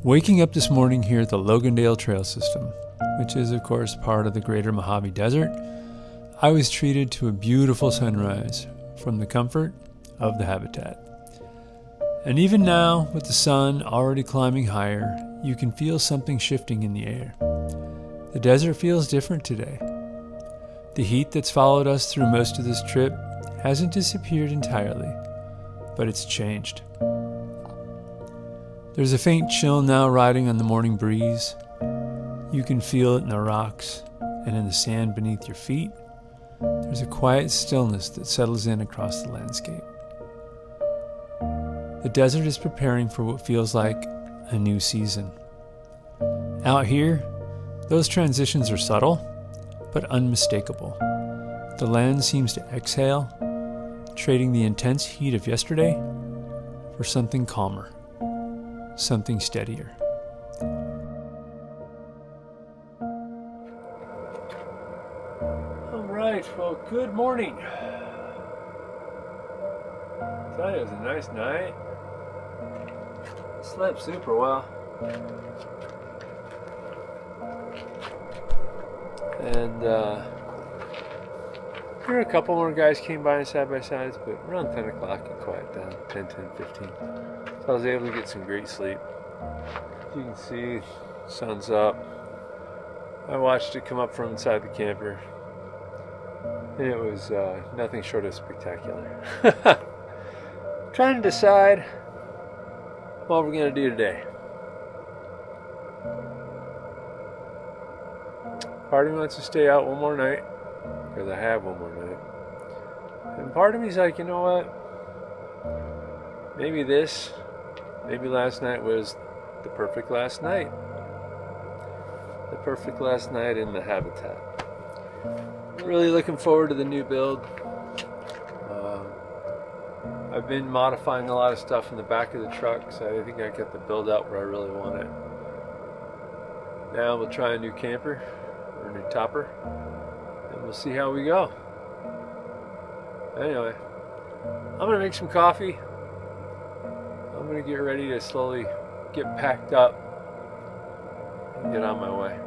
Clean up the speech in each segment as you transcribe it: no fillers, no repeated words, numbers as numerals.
Waking up this morning here at the Logandale Trail System, which is of course part of the greater Mojave Desert, I was treated to a beautiful sunrise from the comfort of the habitat. And even now, with the sun already climbing higher, you can feel something shifting in the air. The desert feels different today. The heat that's followed us through most of this trip hasn't disappeared entirely, but it's changed. There's a faint chill now riding on the morning breeze. You can feel it in the rocks and in the sand beneath your feet. There's a quiet stillness that settles in across the landscape. The desert is preparing for what feels like a new season. Out here, those transitions are subtle, but unmistakable. The land seems to exhale, trading the intense heat of yesterday for something calmer, something steadier. All right, well, good morning. I thought it was a nice night. I slept super well. And there were a couple more guys came by in side-by-sides, but around 10 o'clock it quieted down, 10, 15. So I was able to get some great sleep. As you can see, sun's up. I watched it come up from inside the camper, and it was nothing short of spectacular. Trying to decide what we're going to do today. Part of me wants to stay out one more night, because I have one more night. And part of me's like, you know what? Maybe last night was the perfect last night. The perfect last night in the habitat. Really looking forward to the new build. I've been modifying a lot of stuff in the back of the truck, so I think I got the build out where I really want it. Now we'll try a new camper, or a new topper, and we'll see how we go. Anyway, I'm going to make some coffee. I'm going to get ready to slowly get packed up and get on my way.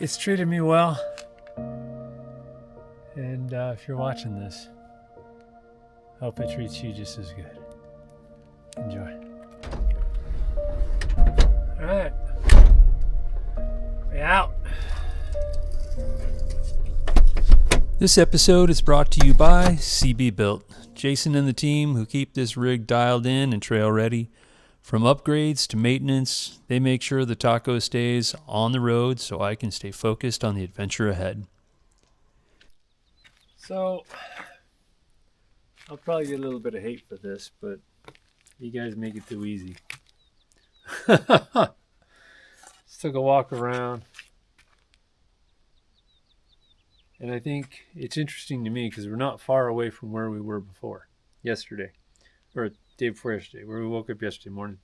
It's treated me well, and if you're watching this, I hope it treats you just as good. Enjoy. All right, way out. This episode is brought to you by CB Built, Jason and the team who keep this rig dialed in and trail ready. From upgrades to maintenance, they make sure the taco stays on the road so I can stay focused on the adventure ahead. So, I'll probably get a little bit of hate for this, but you guys make it too easy. Just took a walk around. And I think it's interesting to me because we're not far away from where we were before, yesterday. Or day before yesterday, where we woke up yesterday morning.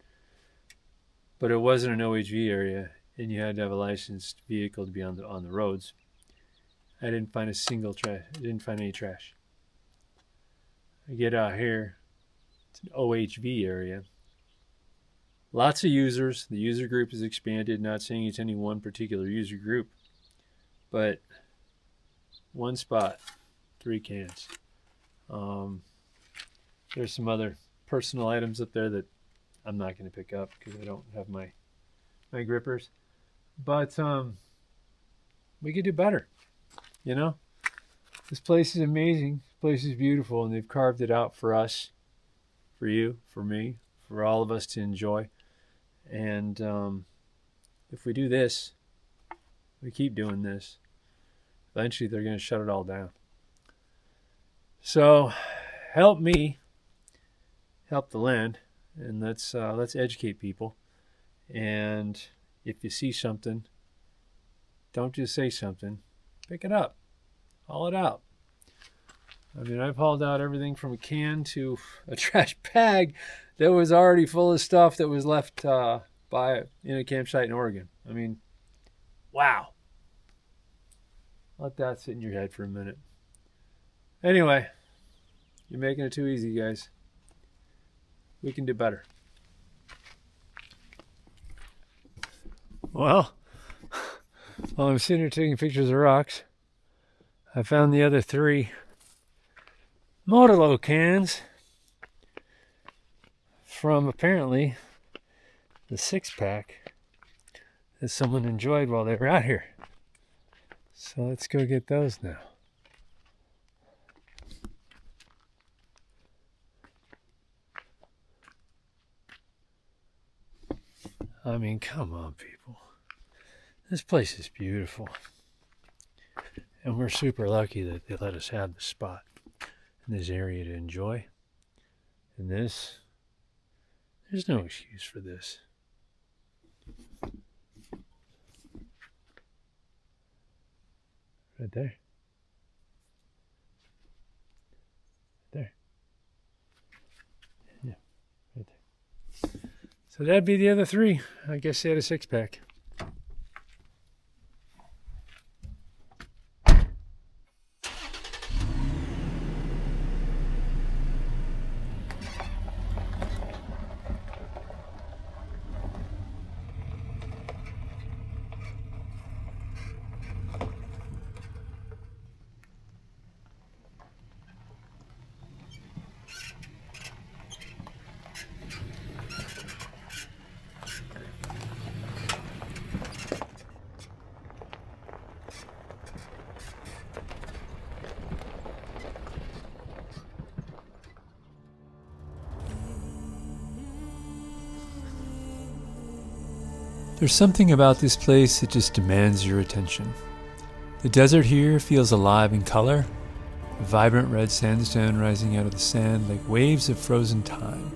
But it wasn't an OHV area, and you had to have a licensed vehicle to be on the roads. I didn't find a single trash. I didn't find any trash. I get out here, it's an OHV area. Lots of users. The user group is expanded. Not saying it's any one particular user group, but one spot, 3 cans. There's some other personal items up there that I'm not going to pick up because I don't have my grippers. But we could do better, you know? This place is amazing. This place is beautiful, and they've carved it out for us, for you, for me, for all of us to enjoy. And if we do this, we keep doing this, eventually they're going to shut it all down. So help me help the land, and let's educate people. And if you see something, don't just say something, pick it up, haul it out. I mean, I've hauled out everything from a can to a trash bag that was already full of stuff that was left in a campsite in Oregon. I mean, wow. Let that sit in your head for a minute. Anyway, you're making it too easy, guys. We can do better. Well, while I'm sitting here taking pictures of rocks, I found the other 3 Modelo cans from apparently the 6-pack that someone enjoyed while they were out here. So let's go get those now. I mean, come on, people. This place is beautiful. And we're super lucky that they let us have the spot in this area to enjoy. And there's no excuse for this. Right there. There. Yeah, right there. So that'd be the other 3. I guess they had a 6-pack. There's something about this place that just demands your attention. The desert here feels alive in color, a vibrant red sandstone rising out of the sand like waves of frozen time.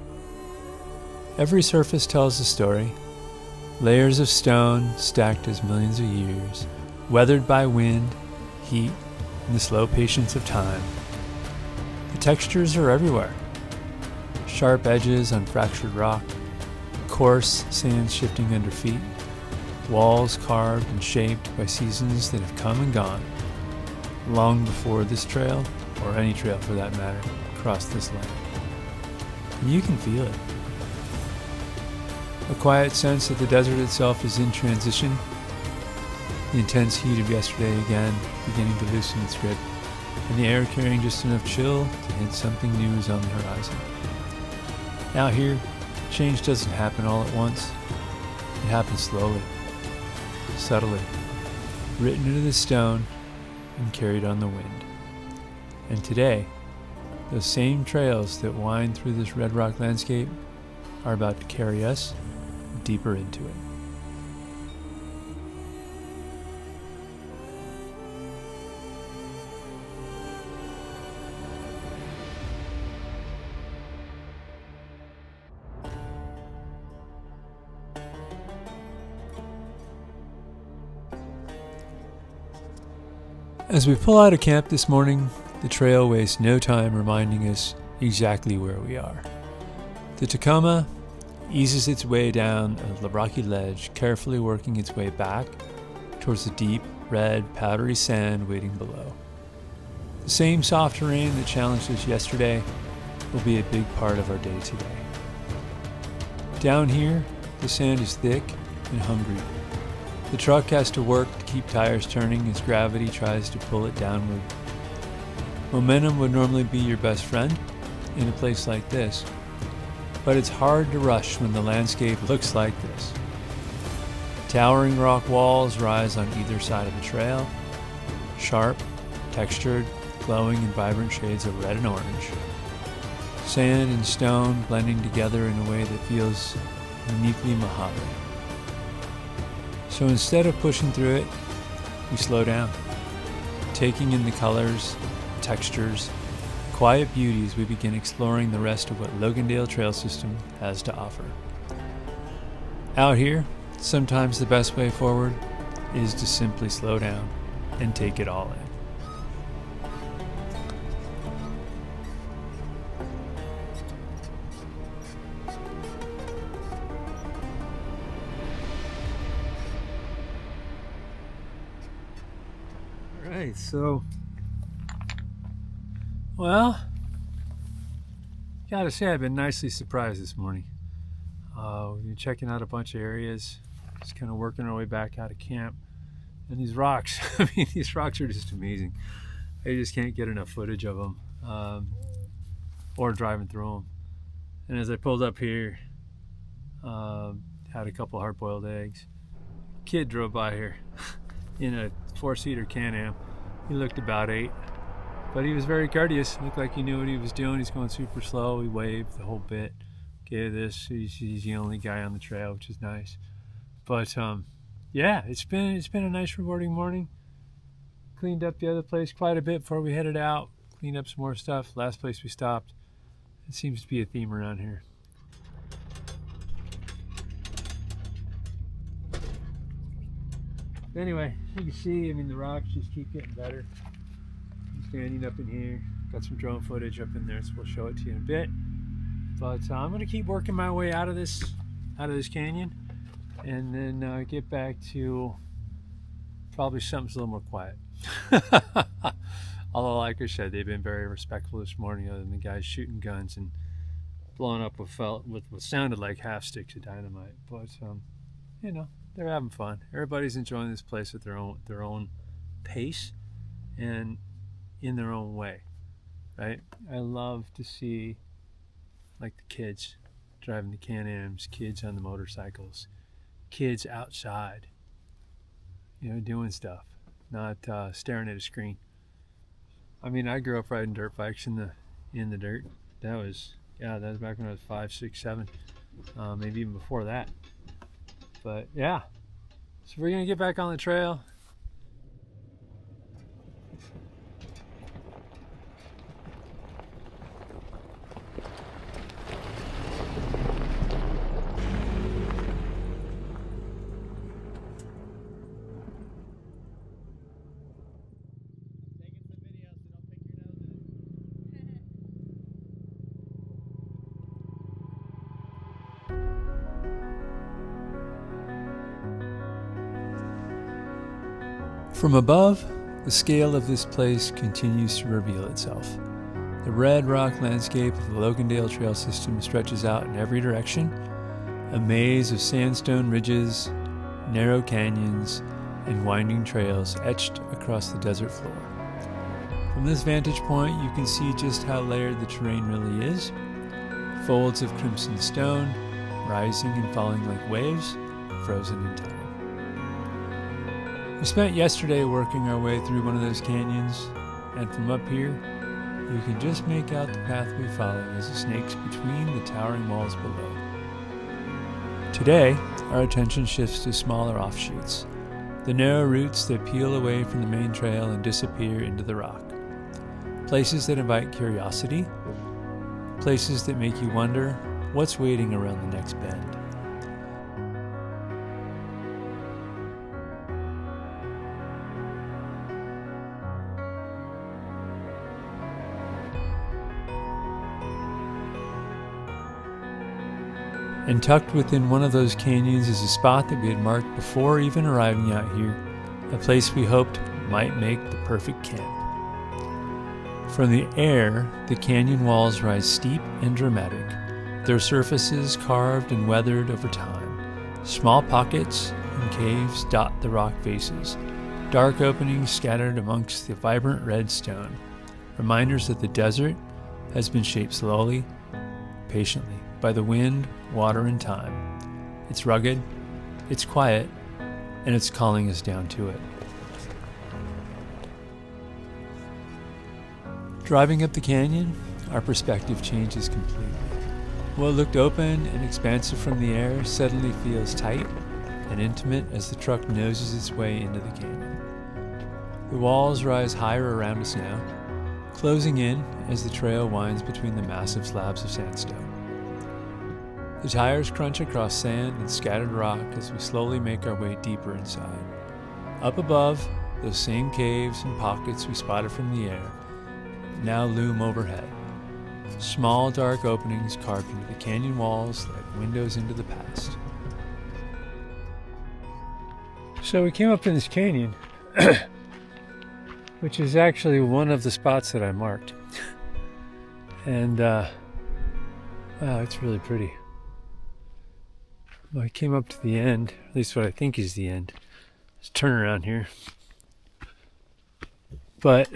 Every surface tells a story, layers of stone stacked as millions of years, weathered by wind, heat, and the slow patience of time. The textures are everywhere. Sharp edges on fractured rock, coarse sand shifting under feet, walls carved and shaped by seasons that have come and gone, long before this trail, or any trail for that matter, crossed this land. And you can feel it. A quiet sense that the desert itself is in transition, the intense heat of yesterday again beginning to loosen its grip, and the air carrying just enough chill to hint something new is on the horizon. Out here, change doesn't happen all at once. It happens slowly, subtly, written into the stone and carried on the wind. And today, those same trails that wind through this red rock landscape are about to carry us deeper into it. As we pull out of camp this morning, the trail wastes no time reminding us exactly where we are. The Tacoma eases its way down a rocky ledge, carefully working its way back towards the deep, red, powdery sand waiting below. The same soft terrain that challenged us yesterday will be a big part of our day today. Down here, the sand is thick and hungry. The truck has to work to keep tires turning as gravity tries to pull it downward. Momentum would normally be your best friend in a place like this, but it's hard to rush when the landscape looks like this. Towering rock walls rise on either side of the trail, sharp, textured, glowing in vibrant shades of red and orange. Sand and stone blending together in a way that feels uniquely Mojave. So instead of pushing through it, we slow down, taking in the colors, textures, quiet beauty as we begin exploring the rest of what Logandale Trail System has to offer. Out here, sometimes the best way forward is to simply slow down and take it all in. Right, so, well, gotta say I've been nicely surprised this morning. We've been checking out a bunch of areas, just kind of working our way back out of camp. And these rocks, I mean, these rocks are just amazing. I just can't get enough footage of them, or driving through them. And as I pulled up here, had a couple hard-boiled eggs. Kid drove by here in a 4-seater Can-Am. He looked about 8, but he was very courteous. Looked like he knew what he was doing. He's going super slow. He waved the whole bit. Okay, he's the only guy on the trail, which is nice. But yeah, it's been a nice, rewarding morning. Cleaned up the other place quite a bit before we headed out. Cleaned up some more stuff. Last place we stopped. It seems to be a theme around here. Anyway, you can see, I mean, the rocks just keep getting better. I'm standing up in here. Got some drone footage up in there, so we'll show it to you in a bit. But I'm gonna keep working my way out of this canyon, and then get back to probably something's a little more quiet. Although, like I said, they've been very respectful this morning, other than the guys shooting guns and blowing up with what sounded like half sticks of dynamite. But you know, they're having fun. Everybody's enjoying this place at their own pace and in their own way, right? I love to see, like, the kids driving the Can-Ams, kids on the motorcycles, kids outside, you know, doing stuff, not staring at a screen. I mean, I grew up riding dirt bikes in the dirt. That was back when I was 5, 6, 7, maybe even before that. But yeah, so we're gonna get back on the trail. From above, the scale of this place continues to reveal itself. The red rock landscape of the Logandale Trail System stretches out in every direction, a maze of sandstone ridges, narrow canyons, and winding trails etched across the desert floor. From this vantage point, you can see just how layered the terrain really is. Folds of crimson stone, rising and falling like waves, frozen in time. We spent yesterday working our way through one of those canyons, and from up here, you can just make out the path we followed as it snakes between the towering walls below. Today, our attention shifts to smaller offshoots, the narrow routes that peel away from the main trail and disappear into the rock. Places that invite curiosity, places that make you wonder what's waiting around the next bend. And tucked within one of those canyons is a spot that we had marked before even arriving out here, a place we hoped might make the perfect camp. From the air, the canyon walls rise steep and dramatic, their surfaces carved and weathered over time. Small pockets and caves dot the rock faces, dark openings scattered amongst the vibrant red stone, reminders that the desert has been shaped slowly, patiently, by the wind, water, and time. It's rugged, it's quiet, and it's calling us down to it. Driving up the canyon, our perspective changes completely. What looked open and expansive from the air suddenly feels tight and intimate as the truck noses its way into the canyon. The walls rise higher around us now, closing in as the trail winds between the massive slabs of sandstone. The tires crunch across sand and scattered rock as we slowly make our way deeper inside. Up above, those same caves and pockets we spotted from the air now loom overhead. Small dark openings carved into the canyon walls like windows into the past. So we came up in this canyon which is actually one of the spots that I marked. And wow, it's really pretty. Well, I came up to the end, at least what I think is the end. Let's turn around here. But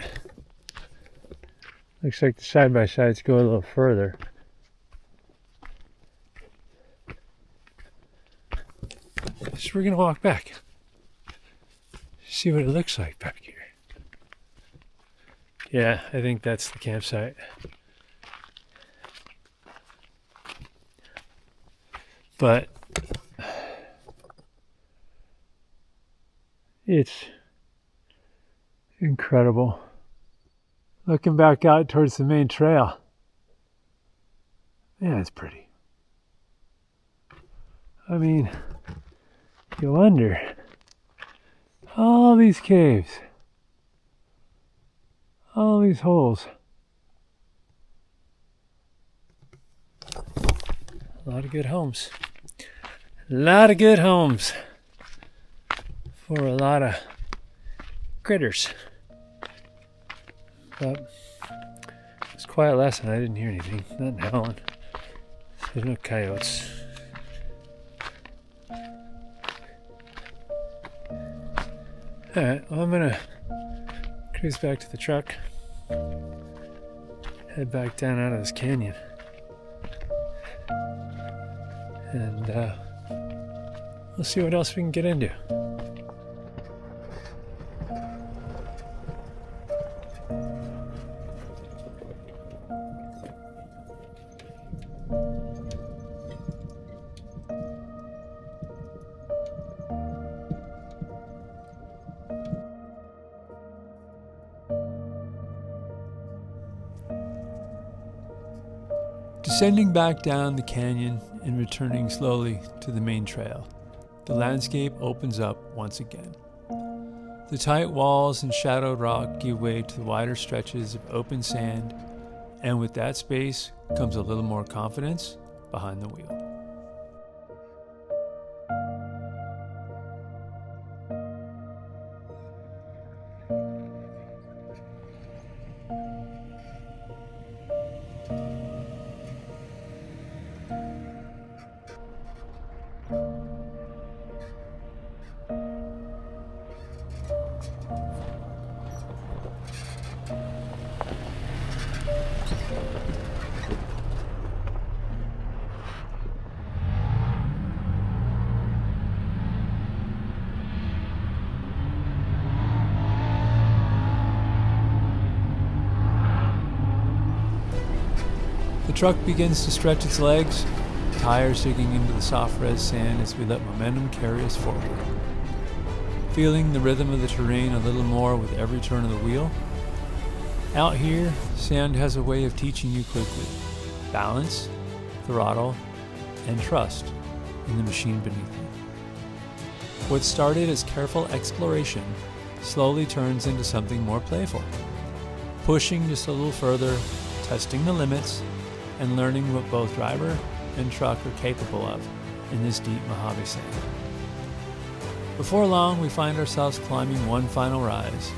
looks like the side-by-sides go a little further. So we're gonna walk back. See what it looks like back here. Yeah, I think that's the campsite. But it's incredible. Looking back out towards the main trail. Yeah, it's pretty. I mean, you wonder, all these caves, all these holes. A lot of good homes. A lot of good homes for a lot of critters. But it's quiet last night. I didn't hear anything. Nothing howling. There's no coyotes. Alright, well, I'm gonna cruise back to the truck. Head back down out of this canyon. And we'll see what else we can get into. Descending back down the canyon and returning slowly to the main trail, the landscape opens up once again. The tight walls and shadowed rock give way to the wider stretches of open sand, and with that space comes a little more confidence behind the wheel. The truck begins to stretch its legs, tires digging into the soft red sand as we let momentum carry us forward. Feeling the rhythm of the terrain a little more with every turn of the wheel. Out here, sand has a way of teaching you quickly balance, throttle, and trust in the machine beneath you. What started as careful exploration slowly turns into something more playful, pushing just a little further, testing the limits, and learning what both driver and truck are capable of in this deep Mojave sand. Before long, we find ourselves climbing one final rise,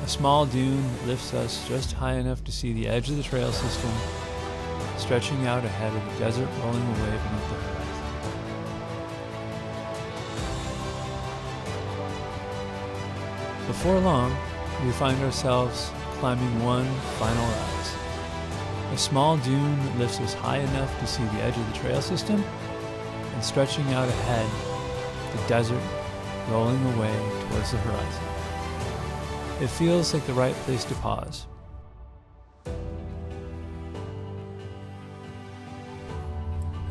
a small dune that lifts us just high enough to see the edge of the trail system, stretching out ahead of the desert rolling away beneath the horizon. Before long, we find ourselves climbing one final rise, a small dune that lifts us high enough to see the edge of the trail system, and stretching out ahead, the desert rolling away towards the horizon. It feels like the right place to pause.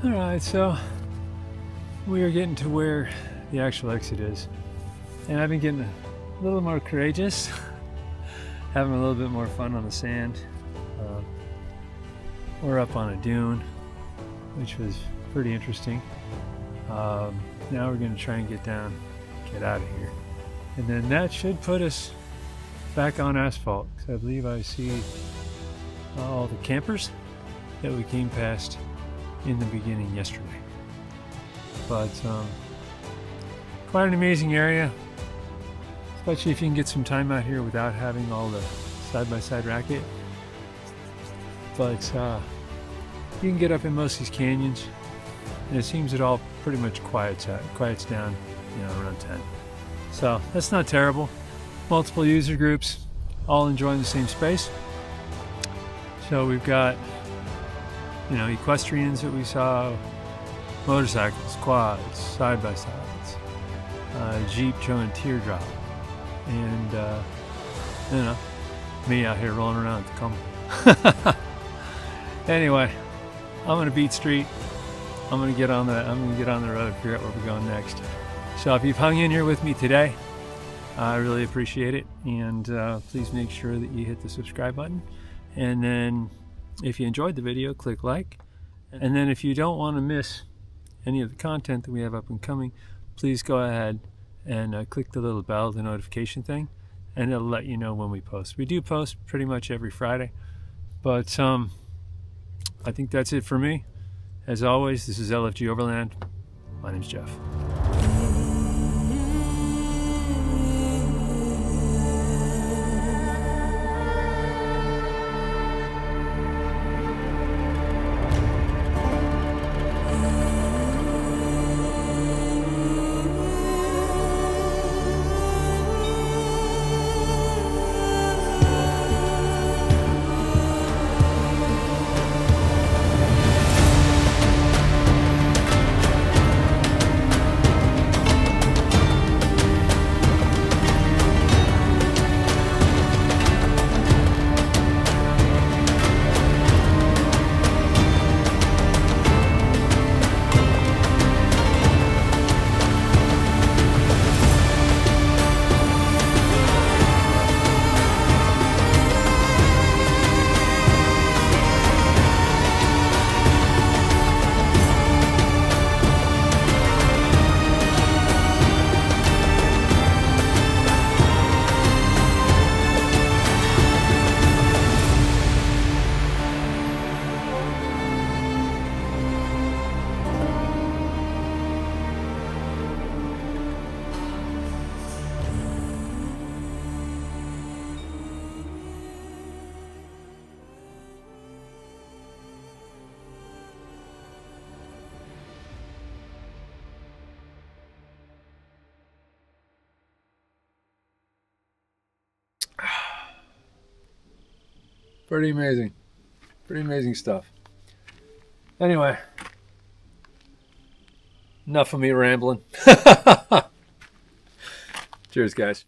Alright, so we are getting to where the actual exit is. And I've been getting a little more courageous, having a little bit more fun on the sand. We're up on a dune, which was pretty interesting. Now we're going to try and get down, get out of here. And then that should put us back on asphalt, because I believe I see all the campers that we came past in the beginning yesterday. But quite an amazing area. especially if you can get some time out here without having all the side-by-side racket. But you can get up in most of these canyons, and it seems it all pretty much quiets down, around 10. So that's not terrible. Multiple user groups, all enjoying the same space. So we've got, equestrians that we saw, motorcycles, quads, side-by-sides, Jeep showing teardrop, and me out here rolling around at the Cumberland. Anyway, I'm gonna beat street. I'm gonna get on the road, figure out where we're going next. So if you've hung in here with me today, I really appreciate it, and please make sure that you hit the subscribe button, and then if you enjoyed the video, click like, and then if you don't want to miss any of the content that we have up and coming, please go ahead and click the little bell, the notification thing, and it'll let you know when we post. We do post pretty much every Friday, but I think that's it for me. As always, this is LFG Overland. My name's Jeff. Pretty amazing stuff. Anyway, enough of me rambling. Cheers, guys.